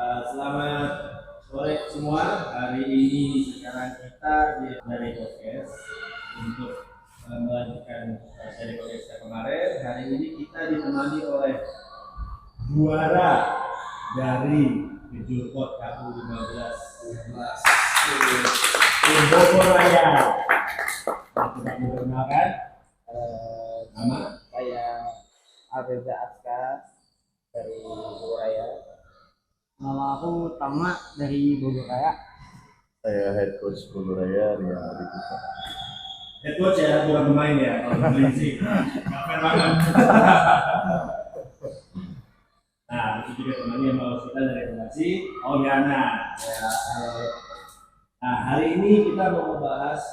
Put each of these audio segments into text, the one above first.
Selamat sore semua. Hari ini sekarang kita dari podcast untuk melanjutkan seri podcast kita kemarin. Hari ini kita ditemani oleh juara dari Kejurkot KU 15 Tim Bogor Raya. Kita memperkenalkan nama Saya Areza Aska dari Bogor Raya. Nama aku Tama dari Bogor Raya. Saya head coach Bogor Raya, Rian Adiputro. head coach ya, bukan pemain ya. Kalau berisi, kapan banget. Nah, itu juga temannya mau kita dari redaksi Ogiana. Ya, nah, hari ini kita mau membahas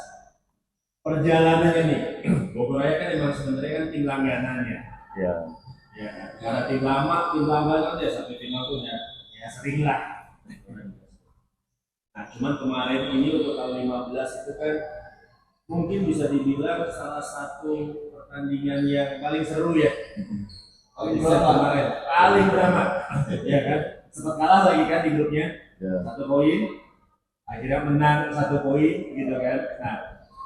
perjalanannya nih. Bogor Raya kan emang sebenarnya kan tim langganan ya. Ya, Ya, karena tim lama, tim langganan ya sampai final pun ya sering lah. Nah, cuman kemarin ini untuk tahun 15 itu kan mungkin bisa dibilang salah satu pertandingan yang paling seru ya. Paling kemarin, paling drama, ya kan? Sempat kalah lagi kan di grupnya, ya. 1 poin, akhirnya menang 1 poin, gitu kan? Nah,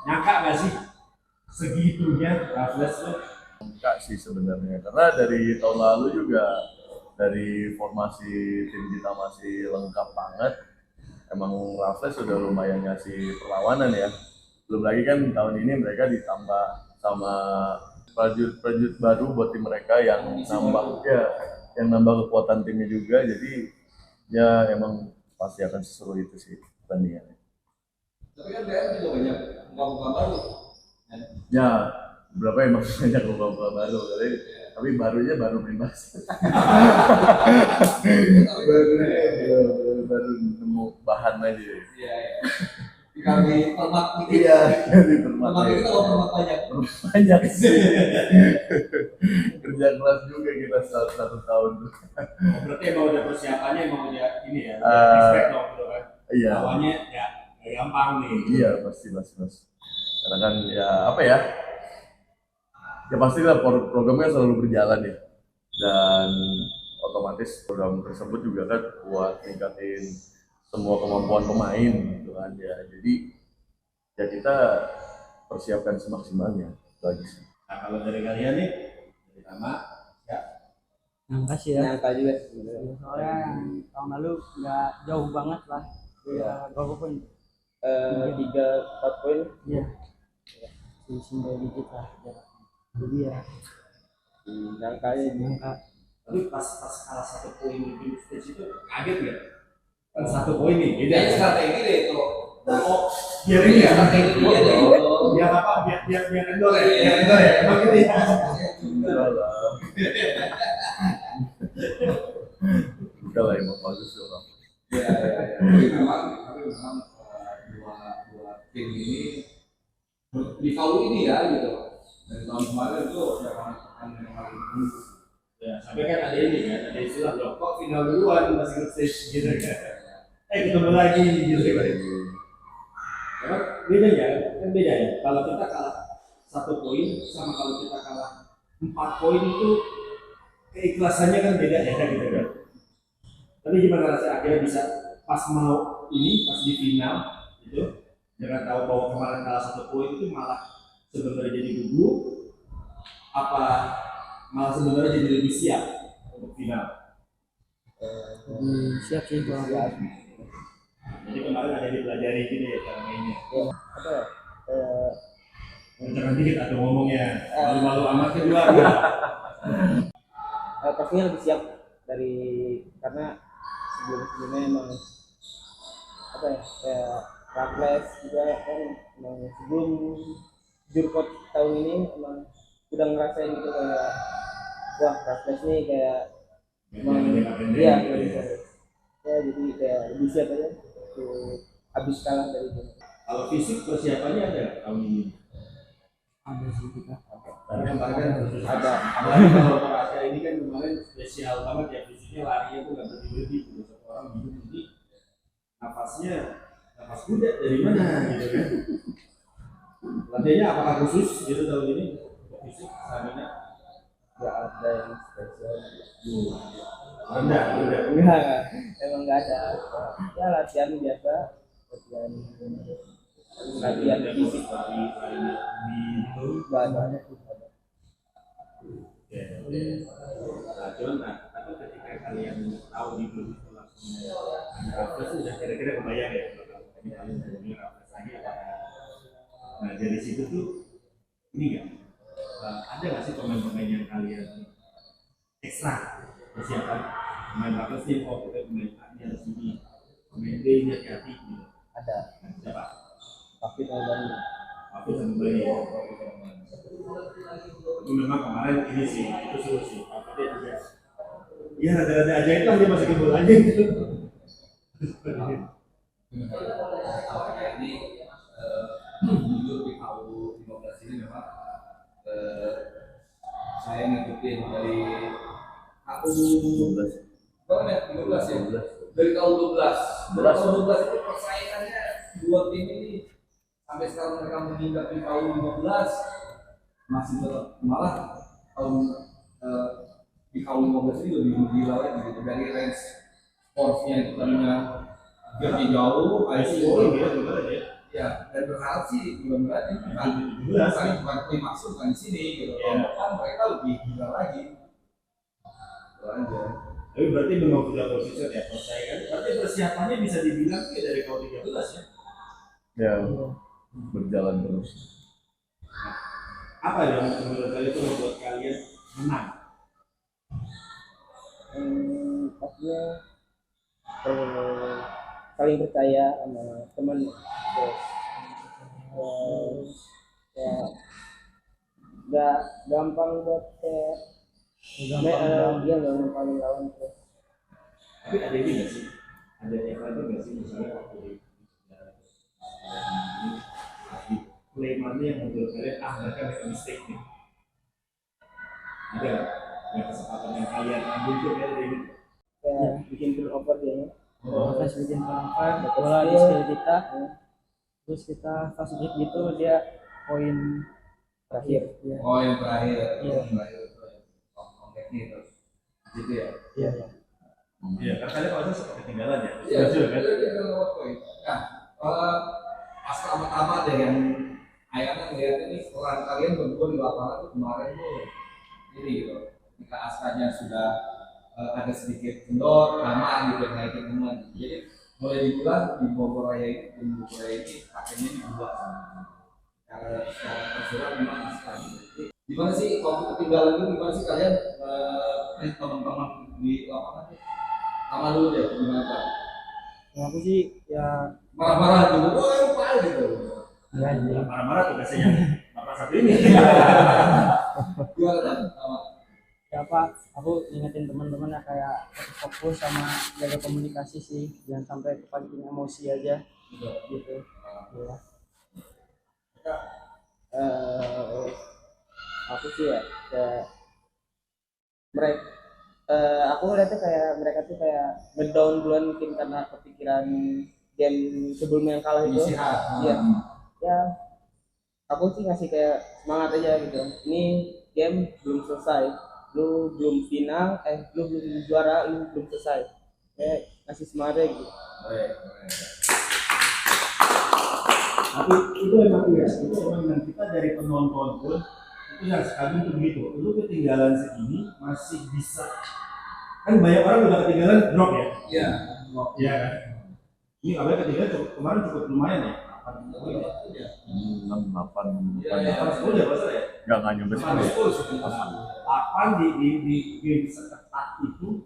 nyangka nggak sih segitunya Raffles tuh? Enggak sih sebenarnya, karena dari tahun lalu juga dari formasi tim kita masih lengkap banget. Emang Raffles sudah lumayan ngasih perlawanan ya. Belum lagi kan tahun ini mereka ditambah sama prajurit baru buat tim mereka yang nambah kekuatan timnya juga. Jadi ya emang pasti akan seseru itu sih pertandingannya. Tapi kan BM juga banyak muka-muka baru. Ya, beberapa emang banyak muka-muka baru, tapi barunya baru main basket. baru nemu bahan aja. Iya. Dikali permak dikit. Iya, di permak. Permak itu kalau permak banyak. Banyak sih. Kerja keras juga kita satu tahun tuh. Berarti emang udah persiapannya emang udah ini ya, respect dong gitu kan. Iya. Lawannya ya gampang nih. Iya, pasti. Karena kan ya apa ya? Ya pastilah programnya selalu berjalan ya. Dan otomatis program tersebut juga kan buat tingkatin semua kemampuan pemain gitu kan ya. Jadi ya kita persiapkan semaksimalnya lagi sih. Nah, kalau dari kalian nih, dari Tama, ya Nyangka sih ya. Nyangka juga sebenarnya. Soalnya yang tahun lalu nggak jauh banget lah. Ya, berapa poin? 3-4 poin. Iya. Di single digit lah. Jadi ya, Nyangka ya. nyangka. tapi pas kalah 1 poin di group stage itu kaget nggak? Kan 1 poin nih, beda. Kayaknya strategi deh itu. Oh, biar ini ya, Strategi dia deh. biar apa? Biar kendor ya, biar kendor ya, emang gitu ya. Udah lah emang bagus tuh orang. Iya. Tapi memang dua tim ini di KU ini ya gitu. Dari tahun kemarin itu yang paling buruk. Ya, sampai kan ada ini kan, ada istilah loh, kok final duluan masih group stage gitu kan. Ketemu lagi gitu kan. Karena beda ya, kan beda ya. Kalau kita kalah 1 poin sama kalau kita kalah 4 poin itu keikhlasannya kan beda ya gitu kan. Tapi gimana rasanya akhirnya bisa pas mau ini, pas di final itu, jangan tahu bahwa kemarin kalah 1 poin itu malah sebenarnya jadi gugup, apa malah sebenarnya jadi lebih siap untuk final. Jadi siap sih kalau Ya, Jadi kemarin ada dipelajari gitu ya cara mainnya. apa ya? Kencang dikit atau ngomongnya, malu-malu amat kedua kan? Pastinya lebih siap dari karena sebelumnya emang apa ya? Kayak Raffles juga kan emang sebelum Jurkot tahun ini emang udah ngerasain gitu kayak wah Raffles nih kayak emang iya ya, jadi kayak lebih siap aja untuk habis kalah dari itu. Kalau fisik persiapannya ada nggak tahun ini? ada sih kita. Karena kemarin kan khusus Ada. apalagi kalau Asia ini kan kemarin spesial banget ya, fisiknya larinya tuh nggak berhenti gitu. Satu orang bingung ini nafasnya nafas kuda dari mana gitu kan? Latihannya apakah khusus gitu tahun ini untuk fisik stamina? Nggak ada yang spesial. Rendah. Enggak, emang nggak nggak ada. Ya latihan biasa, latihan fisik nggak ada. Ya, oke. Nah, cuman tapi ketika kalian tahu di grup itu langsung ada Raffles itu udah kira-kira kebayang ya kalau kalian punya Raffles lagi apa. Nah dari situ tuh ini nggak ada nggak sih pemain-pemain yang kalian ekstra persiapan pemain Raffles nih, oh kita pemain A nya harus ini, pemain B nya hati gitu. Ada. Siapa? Tapi kalau dari Aku sama Bayi. Tapi memang kemarin ini sih itu seru sih. Apa dia juga? Ya rada-rada aja itu dia masukin bolanya gitu. Awalnya ini jujur di KU 15 ini memang saya ngikutin dari KU 12 berapa ya? 15 ya? Dari KU 12 dari KU 12 itu persaingannya dua tim ini sampai sekarang mereka meningkat di KU 15 masih tetap malah tahun di KU 15 ini lebih gila lagi gitu dari range sportsnya itu tadinya lebih jauh ya dan berharap sih mudah-mudahan ini bukan maksud di sini gitu kan mereka lebih gila lagi itu aja. Tapi berarti memang sudah posisi ya persaingan. Berarti persiapannya bisa dibilang kayak dari KU 13 ya? Ya, berjalan terus. Apa yang menurut kalian itu membuat kalian menang? Pastinya saling percaya sama teman, terus ya nggak gampang buat kayak dia nggak gampang lawan terus. Tapi ada ini nggak sih? Ada efek nggak sih misalnya waktu di play mana yang menurut kalian mereka make mistake nih? Ada nggak kesempatan yang kalian ambil tuh kayak ini? Kayak bikin turnover dia ya. Pas bikin transfer bola di skill kita, terus kita fast break gitu dia poin Terakhir. ya. Oh yang terakhir Iya. konteknya itu gitu ya. Iya. Iya, karena kalian kalau suka ketinggalan ya. Iya, Betul kan? itu lewat poin. Nah, pas pertama deh yang ayahnya ngeliat ini peran kalian berdua di lapangan tuh kemarin tuh ini gitu. Ketika askanya sudah ada sedikit kendor, lama gitu naikin teman. Jadi mulai dibilang di Bogor Raya ini akhirnya dibuat secara tersurat memang aska. Gimana sih waktu ketinggalan itu gimana sih kalian teman-teman di lapangan? Sama dulu deh gimana Pak? Aku sih ya Marah-marah dulu, oh yang paling gitu. ya Marah-marah tugasnya yang bapak satu ini. Gimana kan? Sama. ya Pak, aku ingetin teman-teman ya kayak fokus sama jaga komunikasi sih, jangan sampai kepancing emosi aja gitu. Ya. Aku sih ya kayak mereka aku ngeliatnya kayak mereka tuh kayak ngedown duluan mungkin karena kepikiran game sebelumnya yang kalah itu. Iya. Ya aku sih ngasih kayak semangat aja gitu. Ini game belum selesai. Lu belum final, lu belum juara, lu belum selesai. Kayak ngasih semangat aja gitu. Tapi itu emang ya, itu emang kita dari penonton pun itu yang sekali itu begitu. Lu ketinggalan segini masih bisa. Kan banyak orang udah ketinggalan drop ya. Iya. Iya kan. Ini abang ketinggalan kemarin cukup lumayan ya. 6, 8, Iya. Pas ya bahasa ya. nggak nyampe 10. 8 di game seketat itu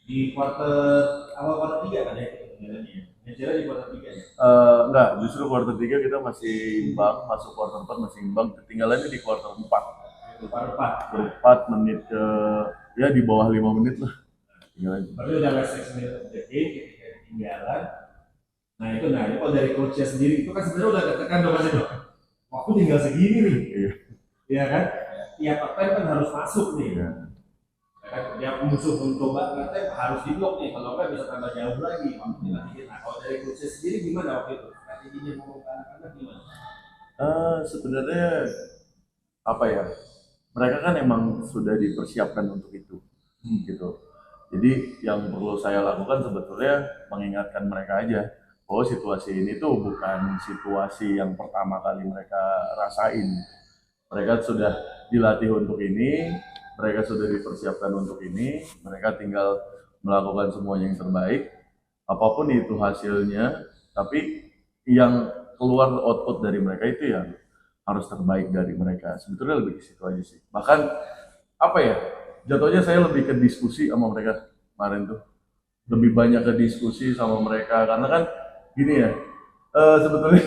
di awal kuarter 3 kan ya ketinggalannya. Ngejar di kuarter 3 ya. Enggak, justru kuarter 3 kita masih imbang, masuk kuarter 4 masih imbang, ketinggalannya di kuarter 4. Kuarter 4. 4 menit ke ya di bawah 5 menit lah. Ketinggalan. Baru udah last 6 minutes of the game ketika ketinggalan. Nah itu kalau dari coachnya sendiri itu kan sebenarnya udah ketekan dong masih dong. Waktu tinggal segini nih. Iya. Iya kan? Tiap time kan harus masuk nih. Iya. Kan dia musuh mencoba kita harus diblok nih, kalau nggak bisa tambah jauh lagi. Nah kalau dari coachnya sendiri gimana waktu itu? Strateginya ngomong ke anak-anak gimana? Sebenarnya apa ya? Mereka kan emang sudah dipersiapkan untuk itu, gitu. Jadi yang perlu saya lakukan sebetulnya mengingatkan mereka aja bahwa situasi ini tuh bukan situasi yang pertama kali mereka rasain. Mereka sudah dilatih untuk ini, mereka sudah dipersiapkan untuk ini, mereka tinggal melakukan semuanya yang terbaik, apapun itu hasilnya, tapi yang keluar output dari mereka itu yang harus terbaik dari mereka. Sebetulnya lebih ke situ aja sih. Bahkan apa ya, jatuhnya saya lebih ke diskusi sama mereka kemarin tuh. Lebih banyak ke diskusi sama mereka karena kan gini ya, sebetulnya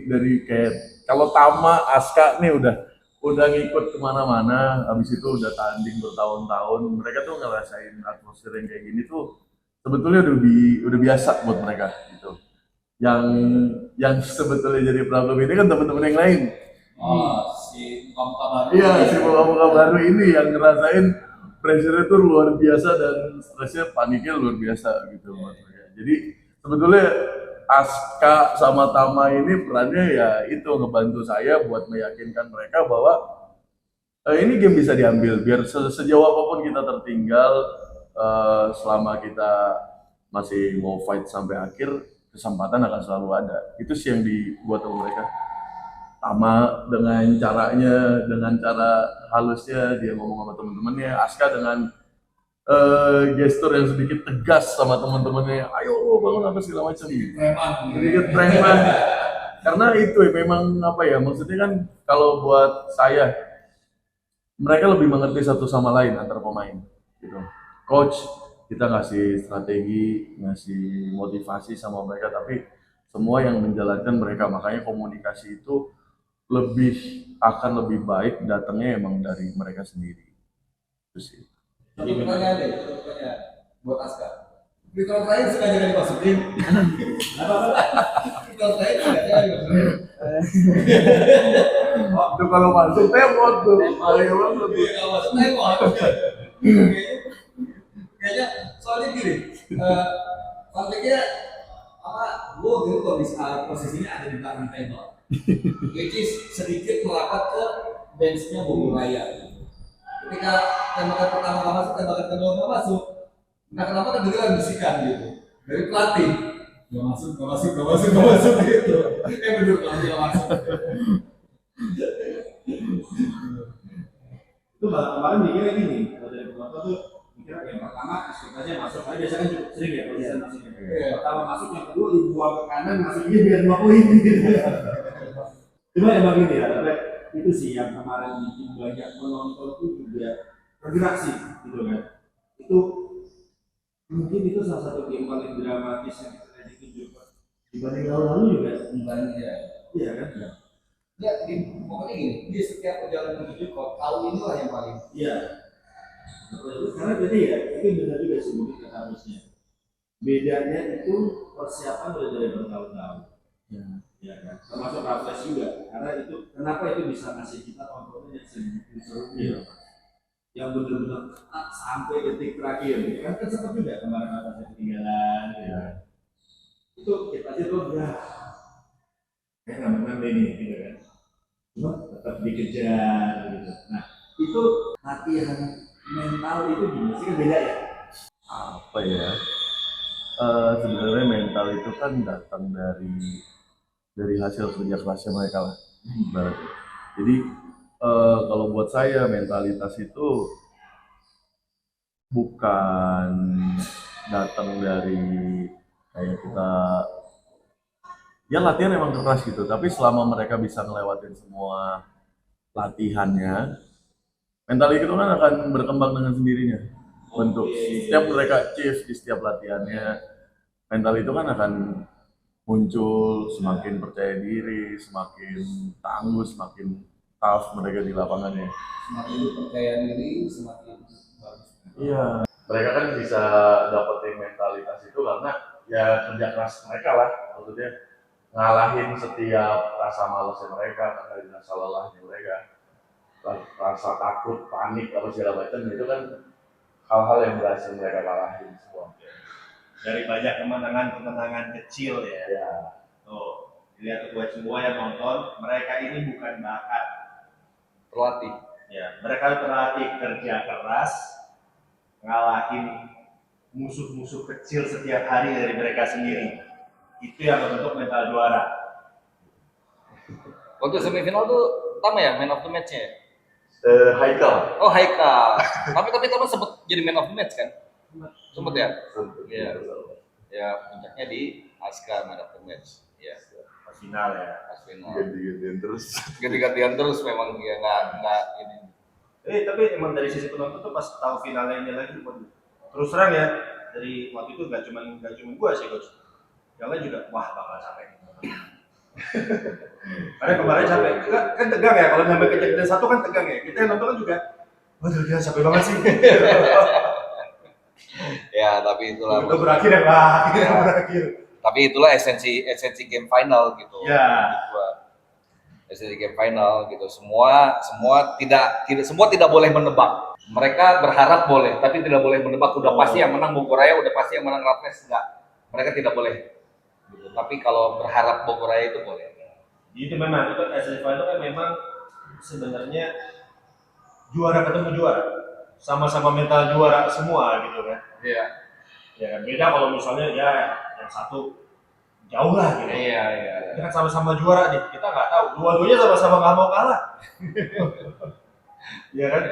dari kayak kalau Tama, Aska nih udah ngikut kemana-mana, habis itu udah tanding bertahun-tahun, mereka tuh ngerasain atmosfer yang kayak gini tuh sebetulnya udah biasa buat mereka gitu. Yang sebetulnya jadi problem ini kan teman-teman yang lain. Oh, si muka baru. Iya, si muka baru ini yang ngerasain pressure itu luar biasa dan stresnya, paniknya luar biasa gitu buat mereka. Jadi sebetulnya Aska sama Tama ini perannya ya itu ngebantu saya buat meyakinkan mereka bahwa ini game bisa diambil biar sejauh apapun kita tertinggal, selama kita masih mau fight sampai akhir, kesempatan akan selalu ada. Itu sih yang dibuat sama mereka. Tama dengan caranya, dengan cara halusnya dia ngomong sama teman-temannya, Aska dengan gestur yang sedikit tegas sama teman-temannya, ayo bangun apa segala macam, sedikit preman. Karena itu ya, memang apa ya, maksudnya kan kalau buat saya mereka lebih mengerti satu sama lain antar pemain gitu. Coach kita ngasih strategi, ngasih motivasi sama mereka, tapi semua yang menjalankan mereka, makanya komunikasi itu akan lebih baik datangnya emang dari mereka sendiri. Itu sih. Satu pertanyaan deh, buat Aska. Ritual terakhir sengaja nggak dimasukin. Ritual terakhir sengaja nggak dimasukin. Itu kalau masuk tembok tuh, ayo banget. Iya, nggak masuk tembok. Kayaknya soalnya gini, konfliknya apa? Gue gitu posisinya ada di belakang tembok, which is sedikit merapat ke benchnya Bogor Raya. Ketika tembakan pertama nggak masuk, tembakan kedua nggak masuk, nah kenapa kedengeran bisikan gitu dari pelatih, nggak masuk gitu. Bener pelatih nggak masuk. Itu kemarin mikirnya gini, kalau dari penonton tuh mikirnya yang pertama ekspektasinya masuk, karena biasanya kan cukup sering ya konsisten masuknya. Pertama masuk, yang kedua dibuang ke kanan, masuknya biar 2 poin gitu. Cuma emang gini ya, tapi itu sih yang kemarin bikin banyak penonton tuh juga bergerak sih gitu kan. Itu mungkin itu salah satu game paling dramatis yang kita tunjukkan dibanding tahun lalu juga. Dibanding ya. Iya kan? Ya, pokoknya gini, di setiap perjalanan menuju kok tahun inilah yang paling. Iya. Karena jadi ya, itu benar juga sih mungkin kata harusnya. Bedanya itu persiapan udah dari bertahun-tahun. Ya kan? Termasuk Raffles juga. Karena itu kenapa itu bisa ngasih kita tontonan yang sedikit seru yang benar-benar sampai detik terakhir. Kan sempat juga kemarin Raffles ketinggalan. Ya. Itu kita aja tuh udah kayak nggak menang deh nih, gitu kan. Cuma tetap dikejar gitu. Nah, itu latihan mental itu gimana sih, kan beda ya? Apa ya? Sebenarnya mental itu kan datang dari hasil kerja kerasnya mereka lah. Berarti. Jadi kalau buat saya mentalitas itu bukan datang dari kayak kita ya latihan emang keras gitu, tapi selama mereka bisa ngelewatin semua latihannya, mental itu kan akan berkembang dengan sendirinya. Untuk setiap mereka achieve di setiap latihannya, mental itu kan akan muncul, semakin percaya diri, semakin tangguh, semakin tough mereka di lapangannya. Semakin percaya diri, semakin bagus. Iya. Mereka kan bisa dapetin mentalitas itu karena ya kerja keras mereka lah, maksudnya ngalahin setiap rasa malasnya mereka, rasa lelahnya mereka, rasa takut, panik, apa segala macam, itu kan hal-hal yang berhasil mereka kalahin semua. Dari banyak kemenangan kecil ya. Ya. Tuh, lihat buat semua yang nonton, mereka ini bukan bakat Pelatih. ya, mereka terlatih kerja keras, ngalahin musuh-musuh kecil setiap hari dari mereka sendiri. Itu yang membentuk mental juara. Waktu semifinal tuh pertama ya man of the match-nya ya? Haikal. Oh Haikal. tapi kamu sempet jadi man of the match kan? Sempet ya? Iya. Ya puncaknya di Aska man of the match. Iya. Pas final ya. Pas final. Ganti-gantian terus. Ganti-gantian terus memang dia nggak ini. Tapi emang dari sisi penonton tuh pas tahu finalnya ini lagi, waduh, terus terang ya, dari waktu itu nggak cuma gua sih coach, yang lain juga wah bakal capek. Karena kemarin capek, kan tegang ya kalau sampai kejadian satu kan tegang ya. Kita yang nonton kan juga, waduh dia capek banget sih. Ya tapi itulah. Udah berakhir ya, akhirnya berakhir. Tapi itulah esensi game final gitu. Ya. Esensi game final gitu. Semua tidak boleh menebak. Mereka berharap boleh, tapi tidak boleh menebak. Udah pasti yang menang Bogoraya, udah pasti yang menang Raffles enggak. Mereka tidak boleh. Gitu. Tapi kalau berharap Bogoraya itu boleh. Itu memang itu esensi final kan memang sebenarnya juara ketemu juara, sama-sama mental juara semua gitu kan. Iya. Ya kan beda kalau misalnya ya yang satu jauh lah gitu. Iya. Kita kan sama-sama juara nih, kita nggak tahu. Dua-duanya sama-sama nggak mau kalah. Ya kan?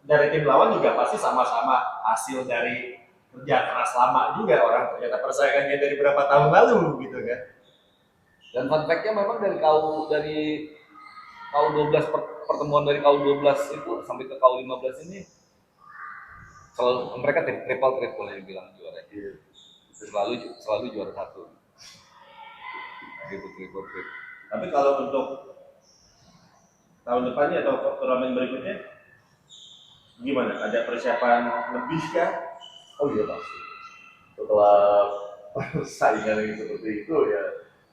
Dari tim lawan juga pasti sama-sama hasil dari kerja keras lama juga orang ternyata persaingannya dari berapa tahun lalu gitu kan. Dan fun fact-nya memang dari KU 12 pertemuan dari KU 12 itu sampai ke KU 15 ini selalu mereka triple yang bilang juara. Selalu juara satu. Gitu triple. Tapi kalau untuk tahun depannya atau turnamen berikutnya gimana? Ada persiapan lebih kah? Oh iya pasti. Setelah saingan yang seperti itu ya,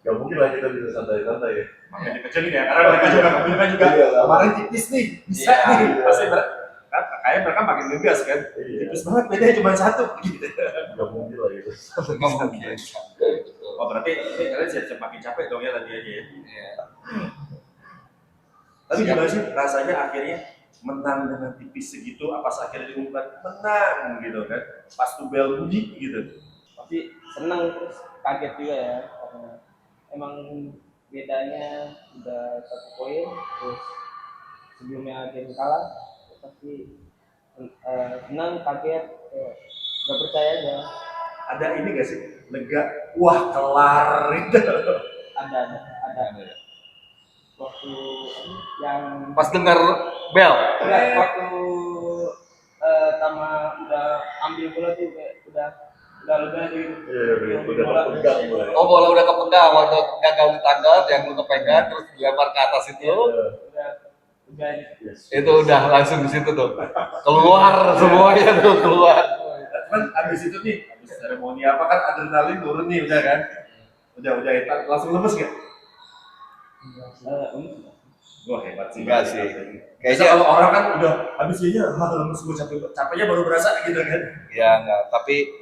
nggak mungkin lah kita bisa santai-santai ya. Makanya dikecilin ya, karena mereka juga Iya, kemarin tipis nih, bisa Iya, nih. iya. Pasti kan kayaknya mereka makin ngegas kan. Iya. Tipis banget bedanya cuma satu gitu. Nggak mungkin lah gitu. Nggak mungkin. Oh berarti ini kalian siap-siap makin capek dong ya lagi aja ya. Iya. Tapi gimana sih rasanya akhirnya menang dengan tipis segitu, apa akhirnya diumumkan menang gitu kan? Pas tuh bel bunyi gitu. Pasti senang terus kaget juga ya karena emang bedanya udah 1 poin terus sebelumnya game kalah pasti senang kaget nggak percaya aja. Ada ini gak sih? Lega, wah kelar itu. ada waktu yang Pas dengar bel. waktu sama udah ambil bola tuh kayak udah lega gitu. Iya, udah kepegang mulai. Oh bola udah kepegang waktu gagal ditangkap yang lu kepegang terus dilempar ke atas itu. udah Yes. Itu udah langsung di situ tuh. Keluar semuanya tuh keluar. Cuman abis itu nih, abis seremoni apa kan adrenalin turun nih udah kan? Udah langsung lemes gak? Wah hebat sih. Enggak sih. Biasa Kayaknya kalau orang kan udah habis dia lemes gue capeknya baru berasa gitu kan. ya enggak, tapi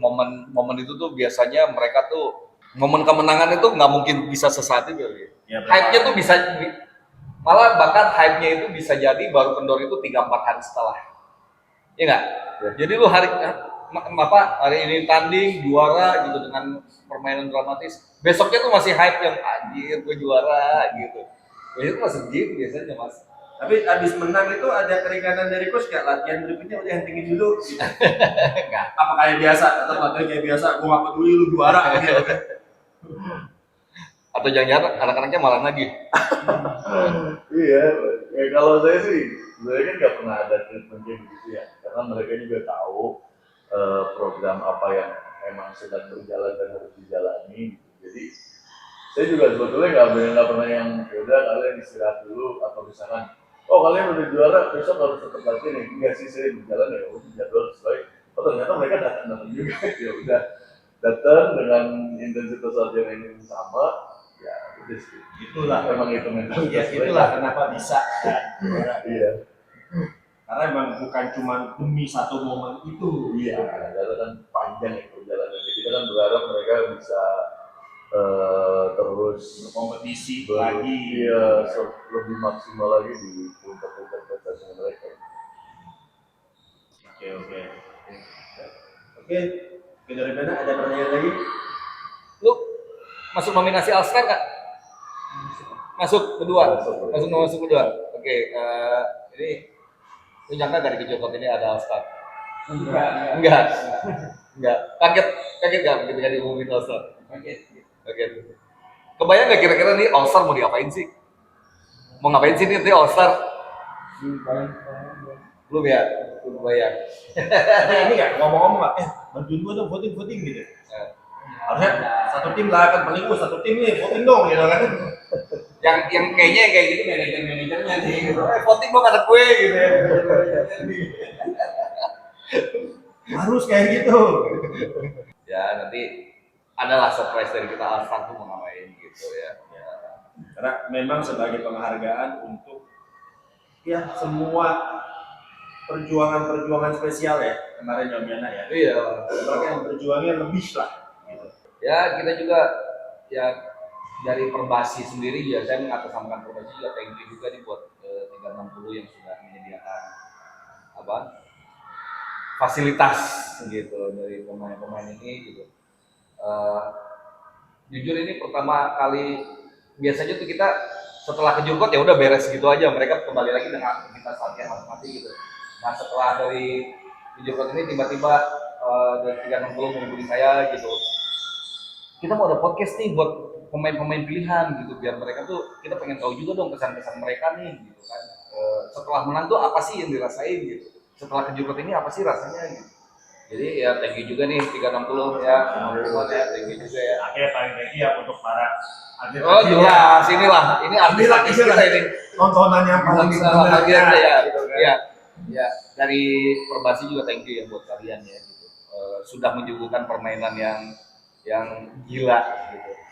momen itu tuh biasanya mereka tuh momen kemenangan itu nggak mungkin bisa sesaat itu. Ya, Hype-nya tuh bisa malah bahkan hype-nya itu bisa jadi baru kendor itu 3-4 hari setelah. Iya enggak? Ya. Jadi lu hari ini tanding juara gitu dengan permainan dramatis. Besoknya tuh masih hype yang anjir gue juara gitu. Ya itu masih gitu biasanya Mas. Tapi abis menang itu ada keringanan dari coach kayak latihan berikutnya udah hentengin dulu gitu. Enggak. Apa kayak biasa, tetap latihan kayak biasa, gue gak peduli lu juara gitu kan. Atau jangan-jangan anak-anaknya malah lagi. Iya, ya kalau saya sih sebenarnya kan nggak pernah ada treatment kayak begitu ya, karena mereka juga tahu program apa yang emang sedang berjalan dan harus dijalani. Jadi saya juga sebetulnya nggak pernah yang yaudah kalian istirahat dulu atau misalkan kalian udah juara besok harus tetap latihan ya. Enggak sih, saya berjalan ya udah jadwal sesuai. Ternyata mereka datang juga ya udah datang dengan intensitas latihan yang sama ya udah sih. Itulah Emang itu mental. ya itulah kenapa bisa kan. Iya. Karena emang bukan cuma demi satu momen itu. Iya, karena kan panjang ya perjalanannya. Kita kan berharap mereka bisa terus Berkompetisi lagi, lagi. iya, lebih maksimal lagi di puncak-puncak prestasi mereka. Oke. Oke, dari mana ada pertanyaan lagi? Lu masuk nominasi All Star nggak? Masuk kedua. Masuk kedua. Oke, ini lu nyangka dari Kejokot ini ada All Star? Enggak. Kaget nggak ketika diumumin All Star? Kaget. Kebayang nggak kira-kira nih All Star mau diapain sih? Mau ngapain sih nih All Star? Belum ya? Belum bayang. Tapi ini nggak ngomong-ngomong nggak? Bantuin gua dong voting gitu. Harusnya satu tim lah kan paling gua satu tim nih voting dong gitu kan. Yang kayaknya kayak gitu manajernya nih gitu. Voting dong ada gue gitu ya. Harus kayak gitu. Ya nanti adalah surprise dari kita All Star tuh mau ngapain gitu ya. Karena memang sebagai penghargaan untuk ya semua perjuangan spesial ya kemarin Yomiana ya. Iya. Mereka yang berjuangnya lebih lah. Gitu. Ya kita juga ya dari Perbasi sendiri ya saya mengatasnamakan Perbasi juga thank you juga nih buat 360 yang sudah menyediakan apa fasilitas gitu dari pemain-pemain ini gitu. Jujur ini pertama kali biasanya tuh kita setelah kejurkot ya udah beres gitu aja, mereka kembali lagi dengan aktivitas latihan masing-masing gitu. Nah setelah dari kejurkot ini tiba-tiba dari 360 menghubungi saya gitu, kita mau ada podcast nih buat pemain-pemain pilihan gitu, biar mereka tuh kita pengen tahu juga dong kesan-kesan mereka nih gitu kan. Setelah menang tuh apa sih yang dirasain gitu, setelah kejurkot ini apa sih rasanya gitu. Jadi ya thank you juga nih 360 ya, thank you juga ya. Akhirnya paling thank you ya untuk para atlet. Oh jelas, inilah, ini artis-artis kita ini. Tontonannya paling Bagian ya, gitu kan. ya dari Perbasi juga thank you ya buat kalian ya gitu. Sudah menyuguhkan permainan yang gila gitu.